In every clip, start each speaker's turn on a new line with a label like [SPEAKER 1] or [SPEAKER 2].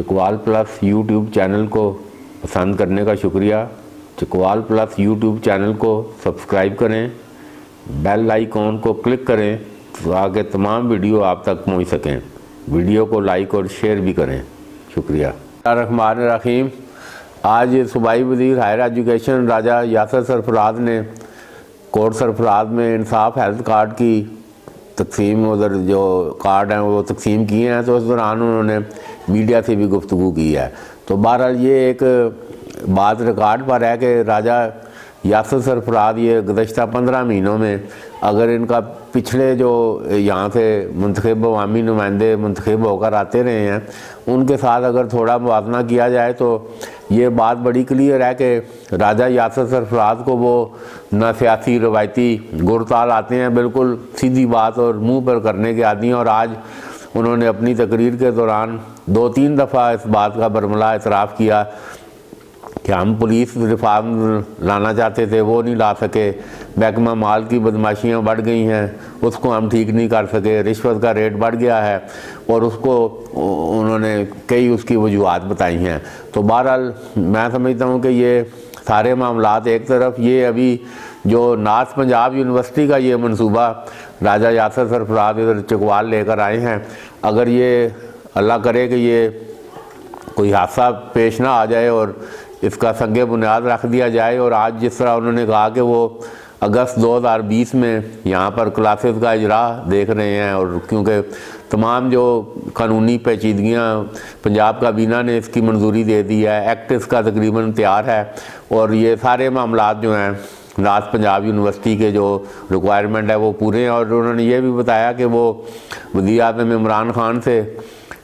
[SPEAKER 1] Chakwal plus YouTube channel को पसंद करने का शुक्रिया। चकवाल प्लस यूट्यूब चैनल को सब्सक्राइब करें, बेल आइकॉन को क्लिक करें ताकि तमाम वीडियो आप तक पहुंच सकें। वीडियो को लाइक और शेयर भी करें। शुक्रिया। रहमान रहीम। आज सूबाई वज़ीर हायर एजुकेशन राजा यासर सरफराज ने कोट सरफराज में इंसाफ हेल्थ कार्ड की तकसीम, उधर जो कार्ड हैं वो तकसीम किए हैं, तो उस दौरान उन्होंने मीडिया से भी गुफ्तगू की है। तो बहरहाल ये एक बात रिकॉर्ड पर है कि राजा यासर सरफराज ये गुज़श्ता 15 महीनों में अगर इनका पिछले जो यहाँ से मुंतखब अवामी नुमाइंदे मुंतखब होकर आते रहे हैं उनके साथ अगर थोड़ा मुआवजा किया जाए तो ये बात बड़ी क्लियर है कि राजा यासर सरफराज को वो न सियासी रवायती गुरताल आते हैं, बिल्कुल सीधी बात और मुंह पर करने के आदि हैं। और आज उन्होंने अपनी तकरीर के दौरान 2-3 दफ़ा इस बात का बरमला इतराफ़ किया कि हम पुलिस रिफॉर्म लाना चाहते थे, वो नहीं ला सके। महकमा माल की बदमाशियाँ बढ़ गई हैं, उसको हम ठीक नहीं कर सके। रिश्वत का रेट बढ़ गया है और उसको उन्होंने कई उसकी वजूहात बताई हैं। तो बहरहाल मैं समझता हूँ कि ये सारे मामलात एक तरफ, ये अभी जो नॉर्थ पंजाब यूनिवर्सिटी का ये मनसूबा राजा यासर सरफराज इधर चकवाल लेकर आए हैं, अगर ये अल्लाह करे कि ये कोई हादसा पेश ना आ जाए और इसका संगे बुनियाद रख दिया जाए। और आज जिस तरह उन्होंने कहा कि वो अगस्त 2020 में यहाँ पर क्लासेस का इजरा देख रहे हैं, और क्योंकि तमाम जो कानूनी पेचीदगियाँ पंजाब काबीना ने इसकी मंजूरी दे दी है, एक्ट इसका तकरीबन तैयार है, और ये सारे मामलात जो हैं नॉर्थ पंजाब यूनिवर्सिटी के जो रिक्वायरमेंट है वो पूरे हैं। और उन्होंने ये भी बताया कि वो वज़ीर-ए-आज़म इमरान खान से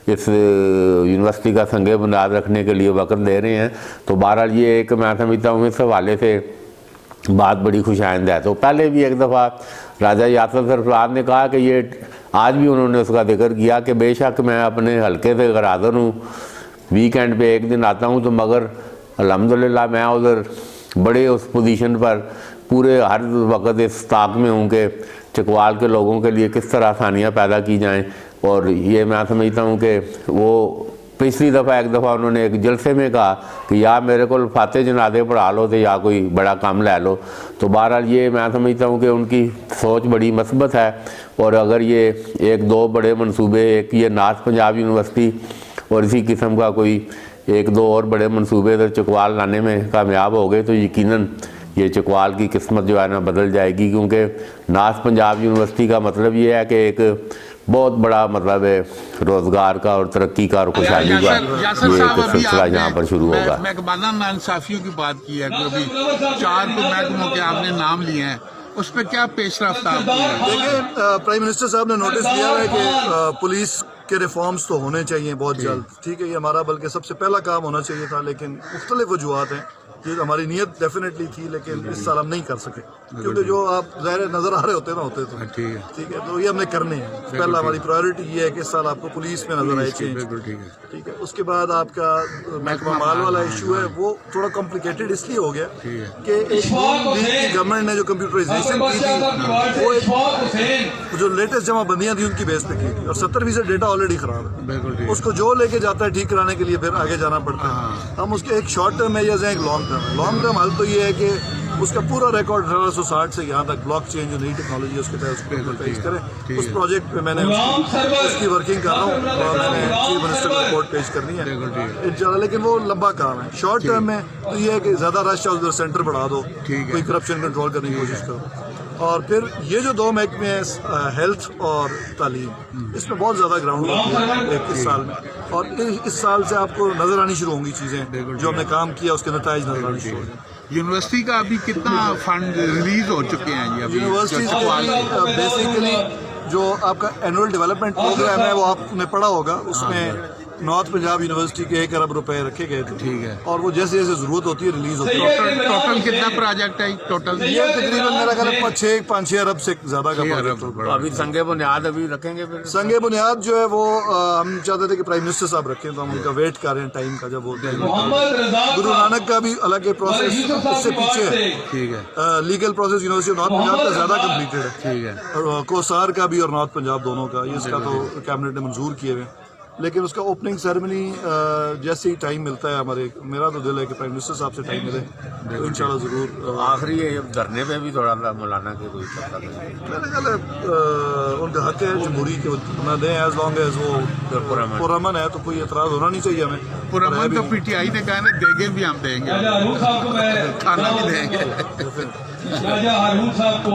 [SPEAKER 1] इस यूनिवर्सिटी का संगे बुनियाद रखने के लिए वक़्त दे रहे हैं। तो बहरहाल ये एक मैं समझता हूँ इस हवाले से बात बड़ी खुशाइंद है। तो पहले भी एक दफ़ा राजा यासर सरफराज ने कहा कि ये आज भी उन्होंने उसका जिक्र किया कि बेशक मैं अपने हल्के से अगर हाज़िर हूँ, वीकेंड पे एक दिन आता हूँ, तो मगर अल्हम्दुलिल्लाह मैं उधर बड़े उस पोजीशन पर पूरे हर वक्त इस ताक में हूँ कि चकवाल के लोगों के लिए किस तरह आसानियाँ पैदा की जाएं। और ये मैं समझता हूँ कि वो पिछली दफ़ा एक दफ़ा उन्होंने एक जलसे में कहा कि या मेरे को फाते जनादे पढ़ा लो तो या कोई बड़ा काम ले लो। तो बहरहाल ये मैं समझता हूँ कि उनकी सोच बड़ी मस्बत है। और अगर ये 1-2 बड़े मंसूबे, एक ये नॉर्थ पंजाब यूनिवर्सिटी और इसी किस्म का कोई 1-2 और बड़े मंसूबे इधर चकवाल लाने में कामयाब हो गए तो यकीनन ये चकवाल की किस्मत जो है ना बदल जाएगी। क्योंकि नॉर्थ पंजाब यूनिवर्सिटी का मतलब ये है कि एक बहुत बड़ा मतलब है रोज़गार का और तरक्की का और खुशहाली का ये एक सिलसिला यहाँ पर शुरू होगा।
[SPEAKER 2] महकमा नाइंसाफियों की बात की है, अभी 4 महकमों के आपने नाम लिए हैं, उस पर क्या पेशरफ्त आप
[SPEAKER 3] देखिए, प्राइम मिनिस्टर साहब ने नोटिस दिया है कि पुलिस के रिफॉर्म्स तो होने चाहिए बहुत जल्द। ठीक है, ये हमारा बल्कि सबसे पहला काम होना चाहिए था, लेकिन मुख्तलिफ वजूहत हैं। ये हमारी नीयत डेफिनेटली थी, लेकिन इस साल हम नहीं कर सके क्योंकि जो आप ज़ाहिर नज़र आ रहे होते ना होते तो ठीक है, तो ये हमने करने हैं। पहला हमारी प्रायोरिटी ये है कि इस साल आपको पुलिस में नजर आए चेंज। ठीक है, उसके बाद आपका महकमा माल वाला इशू है, वो थोड़ा कॉम्प्लिकेटेड इसलिए हो गया कि एक गवर्नमेंट ने जो कंप्यूटराइजेशन की थी वो एक जो लेटेस्ट जमाबंदियाँ थी उनकी बेस पे की थी, और 70% डेटा ऑलरेडी खराब है। उसको जो लेके जाता है ठीक कराने के लिए फिर आगे जाना पड़ता है। हम उसके एक शॉर्ट टर्म मेजर्स हैं, एक लॉन्ग टर्म। लॉन्ग टर्म हल तो ये है कि उसका पूरा रिकॉर्ड 1860 से यहाँ तक ब्लॉकचेन जो नई टेक्नोलॉजी है उसके तहत उसको पेश करें। उस प्रोजेक्ट पे मैंने उसकी वर्किंग कर रहा हूँ और मैंने चीफ मिनिस्टर को रिपोर्ट पेश करनी है इंशाल्लाह। लेकिन वो लंबा काम है। शॉर्ट टर्म में तो ये है कि ज़्यादा रश उधर सेंटर बढ़ा दो, कोई करप्शन कंट्रोल करने की कोशिश करो। और फिर ये जो 2 महकमे हैं हेल्थ और तालीम, इसमें बहुत ज़्यादा ग्राउंड वर्क है 21 साल में, और इस साल से आपको नज़र आनी शुरू होंगी चीज़ें जो हमने काम किया उसके नतीजे नजर आने शुरू होंगे।
[SPEAKER 2] यूनिवर्सिटी का अभी कितना फंड रिलीज हो चुके हैं?
[SPEAKER 3] यूनिवर्सिटी बेसिकली जो आपका एनुअल डेवलपमेंट प्रोग्राम है वो आपने पढ़ा होगा, उसमें नॉर्थ पंजाब यूनिवर्सिटी के 1 अरब रुपए रखे गए थे।
[SPEAKER 2] ठीक है,
[SPEAKER 3] और वो जैसे जैसे जरूरत होती है रिलीज होती है।
[SPEAKER 2] टोटल कितना प्रोजेक्ट है टोटल?
[SPEAKER 3] ये तकरीबन मेरा ख्याल 5-6 अरब से ज्यादा का प्रोजेक्ट।
[SPEAKER 1] अभी संगे बुनियाद अभी रखेंगे? फिर
[SPEAKER 3] संगे बुनियाद जो है वो हम चाहते थे कि प्राइम मिनिस्टर साहब रखें, तो हम उनका वेट कर रहे हैं टाइम का जब वो। गुरु नानक का भी अलग प्रोसेस इससे पीछे है।
[SPEAKER 2] ठीक है,
[SPEAKER 3] legal process university of north Punjab का ज्यादा कम्प्लीटेड है।
[SPEAKER 2] ठीक है,
[SPEAKER 3] और कोसार का भी और नॉर्थ पंजाब दोनों का, इसका तो कैबिनेट ने मंजूर किए हुए। लेकिन उसका ओपनिंग सेरेमनी जैसे ही टाइम मिलता है हमारे, मेरा तो दिल है कि प्राइम मिनिस्टर साहब से टाइम मिले तो इंशाल्लाह ज़रूर।
[SPEAKER 1] आखिरी ये धरने पे भी थोड़ा सा मौलाना के कोई पता नहीं।
[SPEAKER 3] मेरे ख्याल है उनका हक है जमहूरी के ना दें, एज लॉन्ग एज वो पुरअमन है तो कोई एतराज़ होना नहीं चाहिए हमें।
[SPEAKER 2] पुरअमन तो पीटीआई ने कहा ना देंगे भी, हम देंगे, खाना भी देंगे।
[SPEAKER 4] राजा हारून साहब को